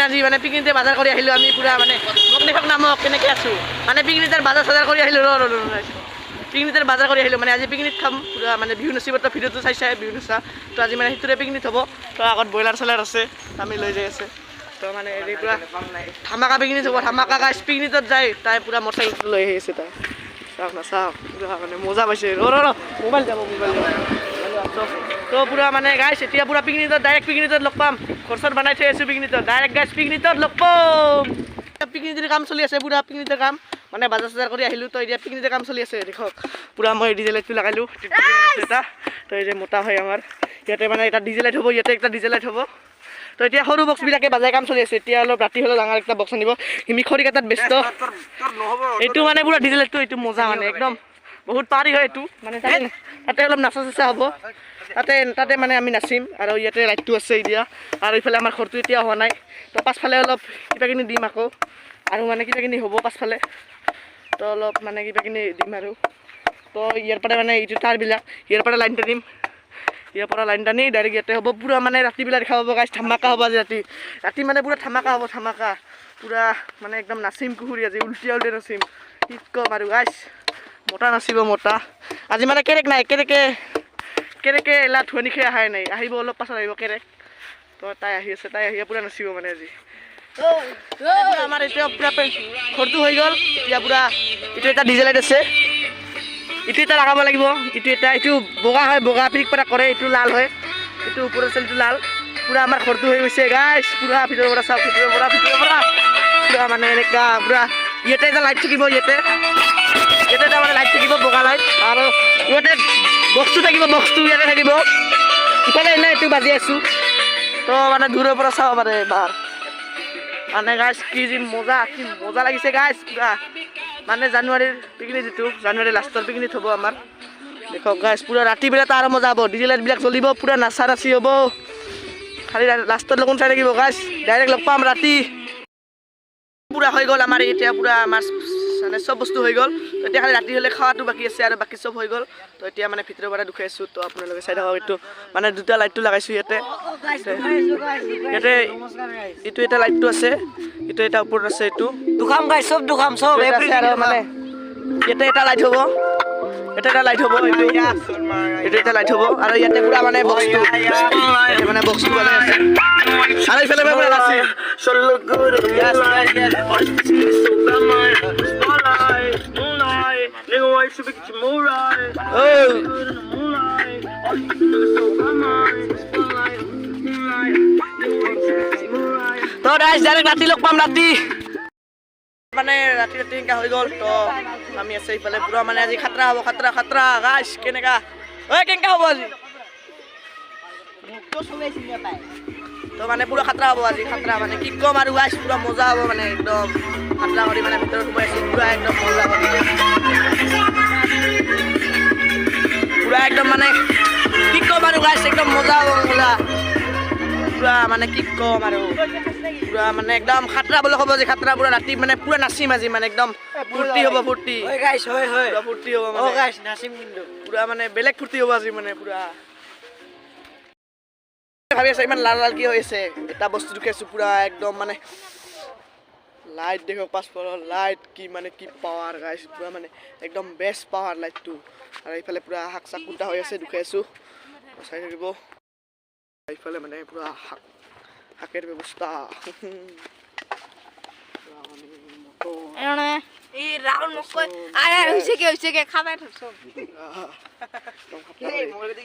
মানে আজি মানে পিকনিকতে বাজাৰ কৰি আহিলোঁ আমি পুৰা মানে মোক দেখক নামক কেনেকৈ আছোঁ মানে পিকনিকৰ বাজাৰ চাজাৰ কৰি আহিলোঁ পিকনিকৰ বাজাৰ কৰি আহিলোঁ মানে আজি পিকনিক খাম পুৰা মানে বিহু নচিবতো ভিডিঅ'টো চাইছে বিহু নচা তো আজি মানে সেইটোৰে পিকনিক হ'ব তো আগত ব্ৰইলাৰ চইলাৰ আছে আমি লৈ যাই আছে তো মানে হেৰি পুৰা ধামাকা পিকনিক হ'ব ধামাকা গাইছ পিকনিকত যায় তাই পুৰা মটৰচাইকেল লৈ আহি আছে তাই চাওক না চাওক পুৰা মানে মজা পাইছে মোবাইল যাব তো পুৰা মানে গাইছ এতিয়া পুৰা পিকনিকত ডাইৰেক্ট পিকনিকত লগ পাম ঘৰ বনাই থৈ আছোঁ পিকনিকত ডাইৰেক্ট গাইছ পিকনিকত লগ পাম পিকনিকৰ কাম চলি আছে পুৰা পিকনিকৰ কাম মানে বাজাৰ চাজাৰ কৰি আহিলোঁ তো এতিয়া পিকনিকৰ কাম চলি আছে দেখক পুৰা মই ডিজে লাইটটো লগালোঁ এটা তো এই যে মোটা হয় আমাৰ ইয়াতে মানে এটা ডিজে লাইট হ'ব ইয়াতে একটা ডিজে লাইট হ'ব তো এতিয়া সৰু বক্সবিলাকে বাজাই কাম চলি আছে এতিয়া অলপ ৰাতি হ'লে ডাঙৰ একটা বক্স আনিব হিমি খৰি কাটাত ব্যস্ত এইটো মানে পুৰা ডিজে লাইটটো এইটো মজা মানে একদম বহুত পাৰি হয় এইটো মানে তাতে অলপ নাচা চাচা হ'ব তাতে মানে আমি নাচিম আৰু ইয়াতে লাইটটো আছে এতিয়া আৰু এইফালে আমাৰ ঘৰটো এতিয়া হোৱা নাই তো পাছফালে অলপ কিবা কিনি দিম আকৌ আৰু মানে কিবা কিনি হ'ব পাছফালে তো অলপ মানে কিবা কিনি দিম আৰু তো ইয়াৰ পৰা মানে এইটো তাৰবিলাক ইয়াৰ পৰা লাইন টানিম ইয়াৰ পৰা লাইন টানি ডাইৰেক্ট ইয়াতে হ'ব পুৰা মানে ৰাতিবিলাক দেখা পাব গাইছ ধামাকা হ'ব আজি ৰাতি মানে পুৰা ধামাকা হ'ব ধামাকা পুৰা মানে একদম নাচিম কুহুৰি আজি উল্টিয়া নাচিম কি ক'ম আৰু গাইছ মতা নাচিব মতা আজি মানে কেৰেক নাই কেৰেকে এলা ধুৱনি খাই অহাই নাই আহিব অলপ পাছত আহিব কেৰেক তো তাই আহি আছে তাই আহি পুৰা নাচিব মানে আজি আমাৰ এতিয়া পুৰা ঘৰটো হৈ গ'ল এতিয়া পুৰা এইটো এটা ডিজে লাইট আছে এইটো এটা লগাব লাগিব এইটো বগা হয় বগা পিক পৰা কৰে এইটো লাল হয় এইটো ওপৰৰ চাইডটো লাল পুৰা আমাৰ ঘৰটো হৈ গৈছে গাইছ পুৰা ভিতৰৰ পৰা চাওক ভিতৰৰ পৰা পুৰা মানে এনেকুৱা পুৰা ইয়াতে এটা লাইট থাকিব ইয়াতে এটা মানে লাইট থাকিব বগা লাইট আৰু ইয়াতে বক্সটো থাকিব বক্সটো ইয়াতে থাকিব ইফালে এনে এইটো বাজি আছোঁ তো মানে দূৰৰ পৰা চাব পাৰে এবাৰ মানে গাইছ কি মজা লাগিছে গাইছ পুৰা মানে জানুৱাৰীৰ পিকনিক যিটো জানুৱাৰী লাষ্টৰ পিকনিক হ'ব আমাৰ দেখক গাইছ পুৰা ৰাতিবিলাক আৰু মজা হ'ব ডিজে লাইটবিলাক জ্বলিব পুৰা নাচা নাচি হ'ব খালি লাষ্টৰ লগন চাই থাকিব গাইছ ডাইৰেক্ট লগ পাম ৰাতি পুৰা হৈ গ'ল আমাৰ এতিয়া পুৰা আমাৰ মানে চব বস্তু হৈ গ'ল তো এতিয়া খালি ৰাতি হ'লে খোৱাটো বাকী আছে আৰু বাকী চব হৈ গ'ল তো এতিয়া মানে ভিতৰৰ পৰা দুখাই আছোঁ তো আপোনালোকে চাই থাকক এইটো মানে দুটা লাইটটো লগাইছোঁ ইয়াতে এইটো এটা লাইটটো আছে এইটো এটা ওপৰত আছে এইটো দুখাম গাইছ চব আৰু মানে ইয়াতে এটা লাইট হ'ব এটা লাইট হ'ব এইটো এটা লাইট হ'ব আৰু ইয়াতে পুৰা মানে বক্সটো বাজাই আছে আৰু এইফালে পুৰা আছে তো ডাইৰেক্ট ৰাতি লগ পাম ৰাতি মানে ৰাতি এনেকা হৈ গ'ল তো আমি আছে এইফালে পুৰা মানে আজি খাতৰা হ'ব খাতৰা গাইছ কেনেকা কেনেকা হ'ব আজি তো মানে পুৰা খাতৰা হ'ব আজি খাতৰা মানে কি ক'ম আৰু গাইছ পুৰা মজা হ'ব মানে একদম খাতৰা কৰি মানে ভিতৰত সোমাই আছোঁ পুৰা একদম মজা হ'ব পুৰা একদম মানে কি ক'ম আৰু গাইছ একদম মজা হ'ব পুৰা মানে কি ক'ম আৰু পুৰা মানে একদম খাতৰা বুলি ক'ব যে খাতৰা পুৰা ৰাতি মানে পুৰা নাচিম আজি মানে একদম ফূৰ্তি হ'ব ফূৰ্তি ফূৰ্তি হ'ব পুৰা মানে বেলেগ ফূৰ্তি হ'ব আজি মানে পুৰা ভাবি আছোঁ ইমান লাল কি হৈ আছে এটা বস্তু দেখাইছোঁ পুৰা একদম মানে লাইট দেখক পাছফালৰ লাইট কি মানে কি পাৱাৰ গাইছ পুৰা মানে একদম বেষ্ট পাৱাৰ লাইটটো আৰু এইফালে পুৰা শাক চাক কুটা হৈ আছে দেখাইছোঁ চাই থাকিব এইফালে মানে পুৰা শাকের ব্যবস্থা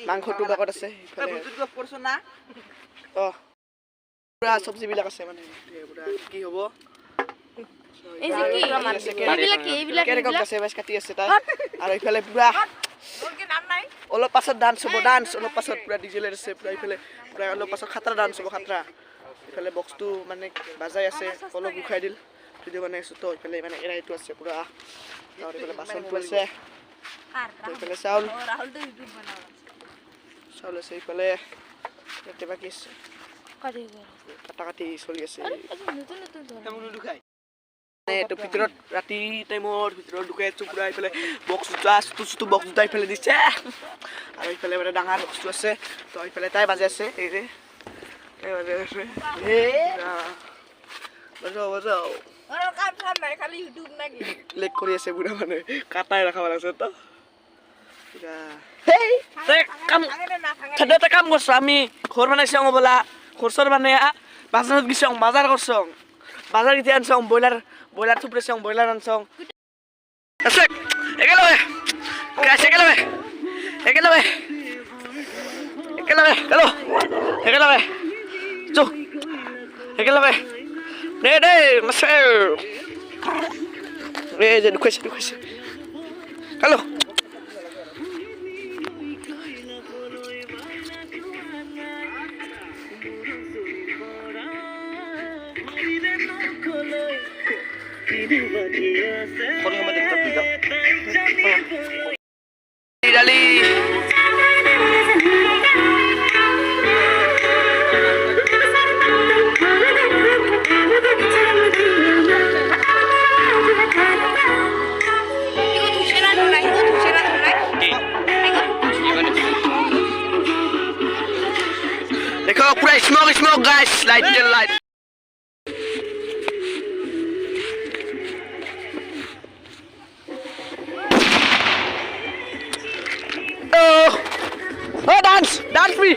মাংসটো বাকত আছে চব্জিবিলাক আছে মানে কি হ'ব কাটি আছে তাই আৰু এইফালে পুৰা অলপ পাছত ডান্স হ'ব অলপ পাছত পুৰা ডিজে লাইট আছে পুৰা এইফালে পুৰা অলপ পাছত খাতৰা ডান্স হ'ব খাতৰা এইফালে বক্সটো মানে বাজাই আছে অলপ উখাই দিল ভিডিঅ' বনাই আছোঁ তো এইফালে মানে এৰাইটো আছে পুৰা আৰু এইফালে বাচনটো আছে এইফালে চাউল আছে এইফালে ইয়াতে বাকী আছে কাটি চলি আছে এইটো ভিতৰত ৰাতি টাইমৰ ভিতৰত ঢুকাই আছোঁ পুৰা এইফালে বক্স দুটা বক্স দুটা এইফালে দিছে আৰু এইফালে মানে ডাঙৰ বক্সটো আছে তো এইফালে তাই বাজে আছে এই যে বাজে আছে বাজাও আৰু কাম চাম নাই খালি ইউটিউব নাকি লেক কৰি আছে বুঢ়া মানে কাটাই ৰাখাব লাগছে তো এটা কাম করছো আমি ঘর বানাইছি বলা ঘর মানে বাজারত গেছি বাজার করছ বাজার গিয়ে আনছ ব্রয়লার থুপড়েছ ব্রয়লার আনছ আছে একেলগে একেলগে একেলগে একেলগে হ্যালো একেলগে চো একেলগে দে দে মাছে এই যে ঢুকাইছে hello Dali. Dekho pura smoke guys, light. Oh, dance free.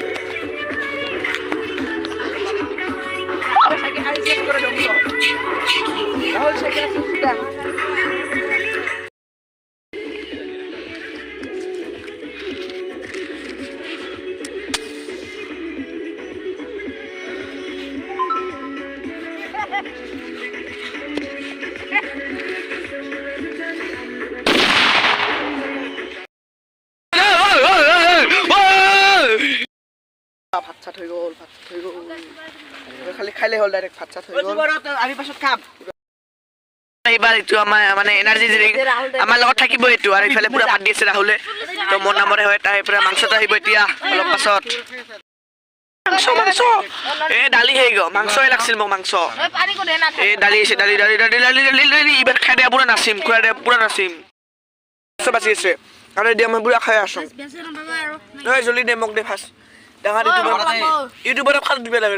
ভাত চাত হৈ গ'ল খালি খাইলে হ'ল ডাইৰেক্ট ভাত চাত হৈ গ'ল আমি পাছত খাম এইবাৰ এইটো আমাৰ মানে এনাৰ্জি ড্ৰিংক আমাৰ লগত থাকিব এইটো আৰু ইফালে পুৰা ভাত দি আছে ৰাহুলে তো মোৰ নামৰে হয় তাই পুৰা মাংসটো আহিব এতিয়া অলপ পাছত মাংস এই দালি হৈ গ'ল মাংসই লাগছিল মোক মাংস এই দালি আছে দালি এইবাৰ খাই দিয়া পুৰা নাচিম মাংস বাচি আছে আৰু এতিয়া মই পুৰা খাই আছোঁ জলদি দে মোক দে ফাৰ্ষ্ট দেখা ইউটিউবৰ খাত দিব লাগে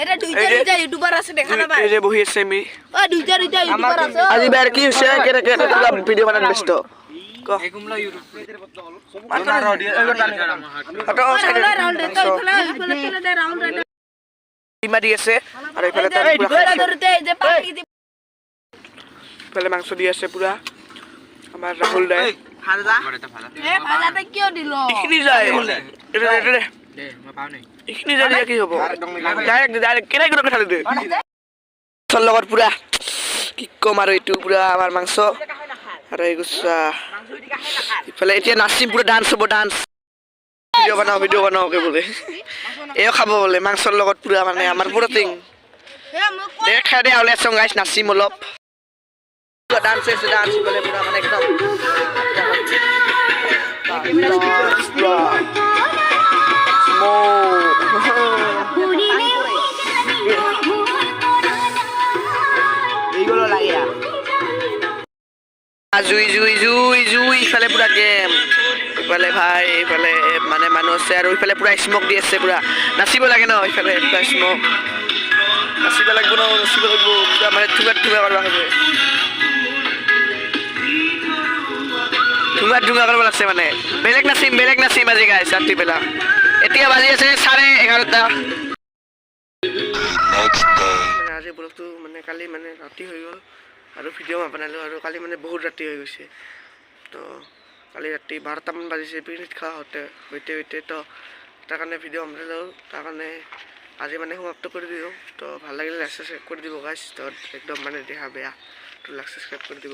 এটা দুইটা ইউটিউবার আছে দেখা না ভাই এই যে বহি আছে আমি দুইটা ইউটিউবার আছে আজি বাইরে কি হইছে কেনে পুরা ভিডিও বানান ব্যস্ত ক এগুমলা ইউটিউব মানা র দিয়ে আটো রাউন্ড দে তো ইফালে দে রাউন্ড দে ইমারি আছে আর ইফালে তার পুরা ধরতে যে পানি দি ইফালে মাংস দি আছে পুরা আমার রাহুল দে ভাজা ভাজাটা কিয় দিল ইখিনি যায় এটা দে মই পাও নাই ইখিনি যায় কি হ'ব ডাইরেক্ট কেনে করে খালি দে চল লগত পুরা কি কম আর এইটু পুরা আমার মাংস আর এই গুছা ইফালে এতিয়া নাচিম পুরা ডান্স হবো ডান্স ভিডিও বানাও কে বলে এও খাব বলে মাংসর লগত পুরা মানে আমার পুরা টিং দে খাই দে আউলে সং গাইস নাচিম অলপ ডান্স বলে পুরা মানে একদম এইগুলো লাগিয়া জুই ইফালে পুরা গেম ইফালে ভাই ইফালে মানে মানুহ আছে আৰু ইফালে পুৰা স্মক দি আছে পুৰা নাচিব লাগে ন ইফালে পুৰা স্মক নাচিব লাগিব পুৰা মানে থুবা কৰিব লাগে ঢুঙা কৰিব লাগছে মানে বেলেগ নাচিম আজি গাইছ ৰাতি বেলা এতিয়া বাজি আছে 11:30 আজি ব্লগটো মানে কালি মানে ৰাতি হৈ গ'ল আৰু ভিডিঅ' বনালোঁ আৰু কালি মানে বহুত ৰাতি হৈ গৈছে তো কালি ৰাতি 12টামান বাজিছে পিকনিক খোৱা হতে তো তাৰ কাৰণে ভিডিঅ' বনালোঁ তাৰ কাৰণে আজি মানে সমাপ্ত কৰি দিওঁ তো ভাল লাগিলে লাইক সাবস্ক্ৰাইব কৰি দিব গাইছ তো একদম মানে দেহা বেয়া তো লাইক সাবস্ক্ৰাইব কৰি দিব